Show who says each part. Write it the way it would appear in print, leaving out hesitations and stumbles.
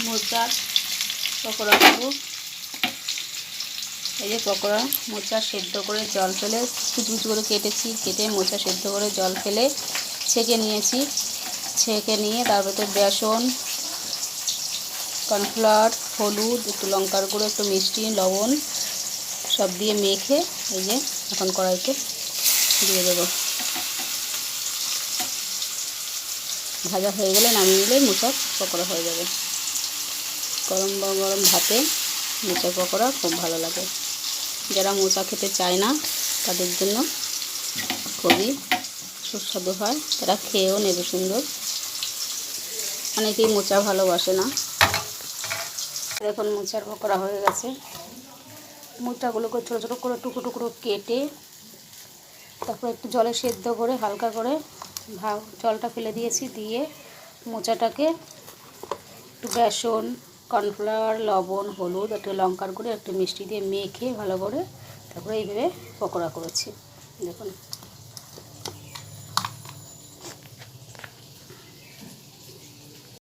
Speaker 1: মোচার পকোড়া করবো। এই যে পকোড়া, মোচা সেদ্ধ করে জল ফেলে কুচি কুচি করে কেটেছি, কেটে মোচা সেদ্ধ করে জল ফেলে ছেঁকে নিয়েছি। ছেঁকে নিয়ে তার ভেতর বেসন, কর্নফ্লাওয়ার, হলুদ, একটু লঙ্কার গুঁড়ো, একটু মিষ্টি, লবণ সব দিয়ে মেখে এই যে এখন কড়াইতে দিয়ে দেবো। ভাজা হয়ে গেলে নামিয়ে নিলে মোচার পকোড়া হয়ে যাবে। গরম গরম ভাতে মোচার পকোড়া খুব ভালো লাগে। যারা মোচা খেতে চায় না তাদের জন্য খুবই সুস্বাদু হয়, তারা খেয়েও নেবে সুন্দর। অনেকেই মোচা ভালোবাসে না। দেখুন মোচার পকোড়া হয়ে গেছে। মোচাগুলোকে ছোটো ছোটো করে টুকরো টুকরো কেটে তারপর একটু জলে সেদ্ধ করে হালকা করে জলটা ফেলে দিয়েছি। দিয়ে মোচাটাকে একটু বেসন, কর্নফ্লাওয়ার, লবণ, হলুদ, একটু লঙ্কার গুঁড়ো, একটু মিষ্টি দিয়ে মেখে ভালো করে তারপরে এইভাবে পকোড়া করেছি। দেখুন।